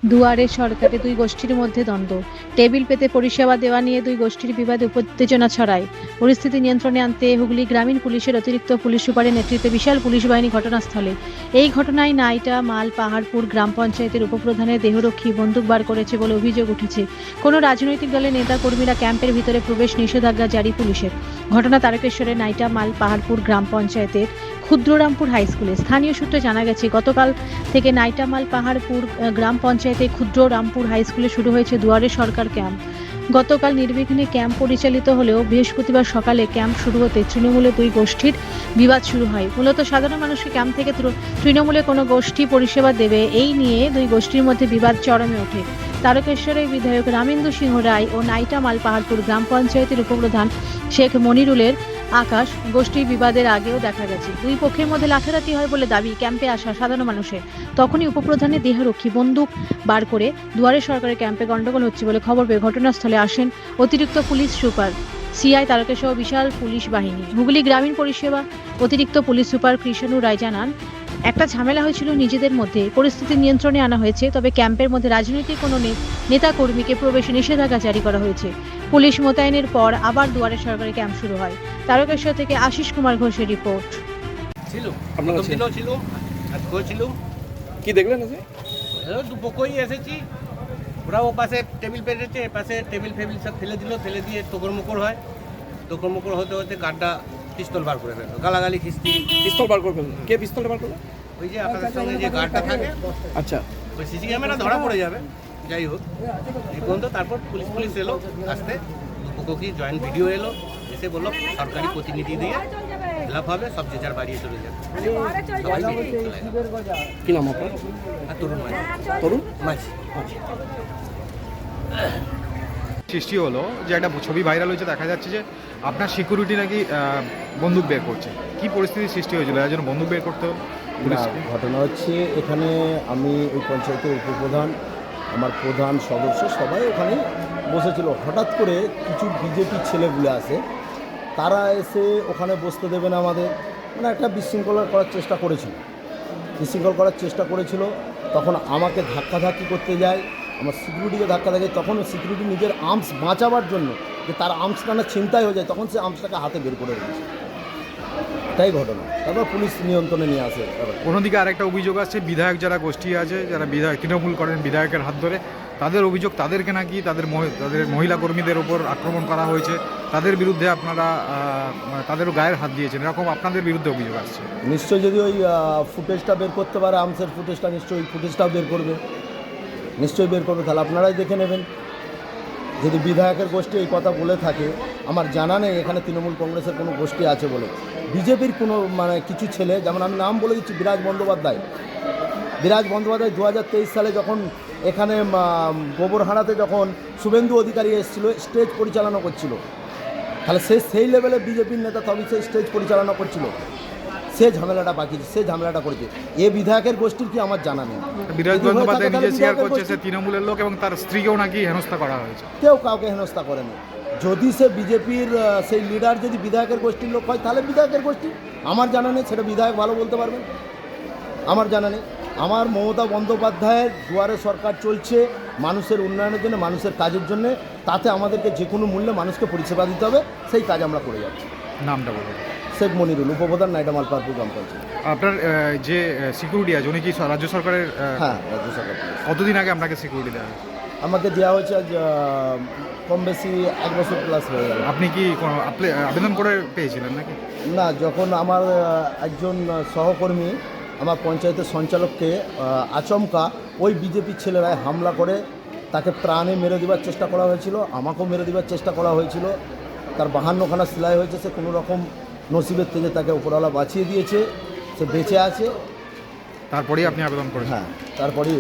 দুয়ারে সরকারে দুই গোষ্ঠীর মধ্যে দ্বন্দ্ব। টেবিল পেতে পরিষেবা দেওয়া নিয়ে দুই গোষ্ঠীর বিবাদে উত্তেজনা ছড়ায়। পরিস্থিতি নিয়ন্ত্রণে আনতে হুগলি গ্রামীণ পুলিশের অতিরিক্ত পুলিশ সুপারের নেতৃত্বে বিশাল পুলিশ বাহিনী ঘটনাস্থলে। এই ঘটনায় নাইটা মাল পাহাড়পুর গ্রাম পঞ্চায়েতের উপপ্রধানের দেহরক্ষী বন্দুক বার করেছে বলে অভিযোগ উঠেছে। কোনো রাজনৈতিক দলের নেতা কর্মীরা ক্যাম্পের ভিতরে প্রবেশ নিষেধাজ্ঞা জারি পুলিশের। ঘটনা তারকেশ্বরের নাইটা মাল পাহাড়পুর গ্রাম পঞ্চায়েতের ক্ষুদ্ররামপুর হাই স্কুলে। স্থানীয় সূত্রে জানা গেছে, গতকাল থেকে নাইটামাল পাহাড়পুর গ্রাম পঞ্চায়েতে ক্ষুদ্ররামপুর হাই স্কুলে শুরু হয়েছে দুয়ারে সরকার ক্যাম্প। গতকাল নির্বিঘ্নে ক্যাম্প পরিচালিত হলেও বৃহস্পতিবার সকালে ক্যাম্প শুরু হতে তৃণমূলে দুই গোষ্ঠীর বিবাদ শুরু হয়। মূলত সাধারণ মানুষকে ক্যাম্প থেকে তৃণমূলে কোনো গোষ্ঠী পরিষেবা দেবে এই নিয়ে দুই গোষ্ঠীর মধ্যে বিবাদ চরমে ওঠে। তারকেশ্বরের বিধায়ক রামেন্দু সিংহ রায় ও নাইটামাল পাহাড়পুর গ্রাম পঞ্চায়েতের উপপ্রধান শেখ মনিরুলের আকাশ গোষ্ঠীর বিবাদের আগেও দেখা গেছে দুই পক্ষের মধ্যে লাঠালাঠি হয় বলে দাবি ক্যাম্পে আসা সাধারণ মানুষের। তখনই উপপ্রধানের দেহরক্ষী বন্দুক বার করে দুয়ারে সরকারের ক্যাম্পে গন্ডগোল হচ্ছে বলে খবর পেয়ে ঘটনাস্থলে আসেন অতিরিক্ত পুলিশ সুপার সিআই তারকেশ্বর বিশাল পুলিশ বাহিনী। হুগলি গ্রামীণ পরিষেবা অতিরিক্ত পুলিশ সুপার কৃষ্ণু রায় জানান, একটা ঝামেলা হয়েছিল নিজেদের মধ্যে, পরিস্থিতি নিয়ন্ত্রণে আনা হয়েছে। তবে ক্যাম্পের মধ্যে রাজনৈতিক কোনো নেতা কর্মীকে প্রবেশে নিষেধাজ্ঞা জারি করা হয়েছে। পুলিশ মোতায়েনের পর আবার দুয়ারে সরকারি ক্যাম্প শুরু হয়। তারকেশ্বর থেকে আশিস কুমার ঘোষের রিপোর্ট। ছিল আপনারা প্রথম দিনও ছিল, আজকেও ছিল। কি দেখলেন আজকে? দুপক্ষই এসেছি, ওরা ও পাশে টেবিল পেরেছে, এ পাশে টেবিল ফেবিল সব ফেলে দিল, ফেলে দিয়ে তোকড়মোকড় হয়। তোকড়মোকড় হতে হতে গার্ডটা পিস্তল বার করে ফেললো, গালাগালি খিস্তি। পিস্তল বার করে ফেললেন? কে পিস্তলটা বার করলো? ওই যে আপনার সঙ্গে যে গার্ডটা থাকে, আচ্ছা, ওই সিসি ক্যামেরা ধরা পড়ে যাবে। যাই হোক, এই পর্যন্ত তারপর পুলিশ এলো আসতে, দুপক্ষকে জয়েন্ট ভিডিও এলো, এসে বললো সরকারি প্রতিনিধি দিয়ে ফিলাপ হবে, সব যে যার বাড়িয়ে চলে যাবে। সবাই বেরিয়ে চলে গেল। কি নাম আপনার? আর তরুণ মাঝি। তরুণ মাঝি। সৃষ্টি হলো যে একটা ছবি ভাইরাল হয়েছে, দেখা যাচ্ছে যে আপনার সিকিউরিটি নাকি বন্দুক বের করছে। কি পরিস্থিতির সৃষ্টি হয়েছিল এর জন্য বন্দুক বের করতে হলো? ঘটনা হচ্ছে, এখানে আমি ওই পঞ্চায়েতের উপপ্রধান, আমার প্রধান সদস্য সবাই ওখানে বসেছিল। হঠাৎ করে কিছু বিজেপি ছেলেগুলো আসে, তারা এসে ওখানে বসতে দেবে না আমাদের, মানে একটা বিশৃঙ্খলা করার চেষ্টা করেছিল। তখন আমাকে ধাক্কাধাক্কি করতে যায়, আমার সিকিউরিটিকে ধাক্কা দেয়। তখন সিকিউরিটি নিজের আর্মস বাঁচাবার জন্য, যে তার আর্মসটা না ছিনতাই হয়ে যায়, তখন সে আর্মসটাকে হাতে বের করে রেখেছে। এটাই ঘটনা। তারপর পুলিশ নিয়ন্ত্রণে নিয়ে আসে। অন্যদিকে আরেকটা অভিযোগ আছে, বিধায়ক যারা গোষ্ঠী আছে, যারা বিধায়ক তৃণমূল করেন বিধায়কের হাত ধরে, তাদের অভিযোগ তাদেরকে নাকি তাদের মহিলা কর্মীদের ওপর আক্রমণ করা হয়েছে, তাদের বিরুদ্ধে আপনারা তাদেরও গায়ের হাত দিয়েছেন, এরকম আপনাদের বিরুদ্ধে অভিযোগ আসছে। নিশ্চয়ই যদি ওই ফুটেজটা বের করতে পারে, আর্মসের ফুটেজটা, নিশ্চয়ই ফুটেজটাও বের করবে, তাহলে আপনারাই দেখে নেবেন। যদি বিধায়কের গোষ্ঠী এই কথা বলে থাকে, আমার জানা নেই এখানে তৃণমূল কংগ্রেসের কোনো গোষ্ঠী আছে বলে। বিজেপির কোনো কিছু ছেলে, যেমন আমি নাম বলে দিচ্ছি, বিরাজ বন্দ্যোপাধ্যায় 2023 সালে যখন এখানে গোবরহাড়াতে যখন শুভেন্দু অধিকারী এসেছিল, স্টেজ পরিচালনা করছিল, তাহলে সেই লেভেলে বিজেপির নেতা, তবে সে স্টেজ পরিচালনা করছিল, সে ঝামেলাটা করেছে। এ বিধায়কের গোষ্ঠীর কি আমার জানা নেই। বিরাজ বন্দ্যোপাধ্যায় নিজে স্বীকার করছে সে তৃণমূলের লোক এবং তার স্ত্রীকেও নাকি হেনস্থা করা হয়েছে। কেউ কাউকে হেনস্থা করেনি। যদি সে বিজেপির সেই লিডার যদি বিধায়কের গোষ্ঠীর লোক হয়, তাহলে বিধায়কের গোষ্ঠী, আমার জানা নেই, সেটা বিধায়ক ভালো বলতে পারবেন, আমার জানা নেই। আমার মমতা বন্দ্যোপাধ্যায়ের দুয়ারে সরকার চলছে মানুষের উন্নয়নের জন্য, মানুষের কাজের জন্য। তাতে আমাদেরকে যে কোনো মূল্যে মানুষকে পরিষেবা দিতে হবে, সেই কাজ আমরা করে যাচ্ছি। নামটা বলুন। শেখ মনিরুল, উপপ্রধান, নাইটামাল পাহাড়পুর গ্রাম পঞ্চায়েত। আপনার যে সিকিউরিটি আছে উনি কি রাজ্য সরকারের? হ্যাঁ, রাজ্য সরকার। কতদিন আগে আপনাকে সিকিউরিটি দেওয়া হয়েছে? আমাকে দেওয়া হয়েছে আজ কম বেশি 1 বছর প্লাস হয়ে গেল। আপনি কি আবেদন করে পেয়েছিলেন নাকি? না, যখন আমার একজন সহকর্মী আমার পঞ্চায়েতের সঞ্চালককে আচমকা ওই বিজেপির ছেলেরাই হামলা করে তাকে প্রাণে মেরে দেওয়ার চেষ্টা করা হয়েছিল, আমাকেও মেরে দেওয়ার চেষ্টা করা হয়েছিল। তার 52খানা সেলাই হয়েছে, সে কোনো রকম নসিবের থেকে তাকে উপরওয়ালা বাঁচিয়ে দিয়েছে, সে বেঁচে আছে। তারপরেই আপনি আবেদন করেছেন? হ্যাঁ, তারপরেই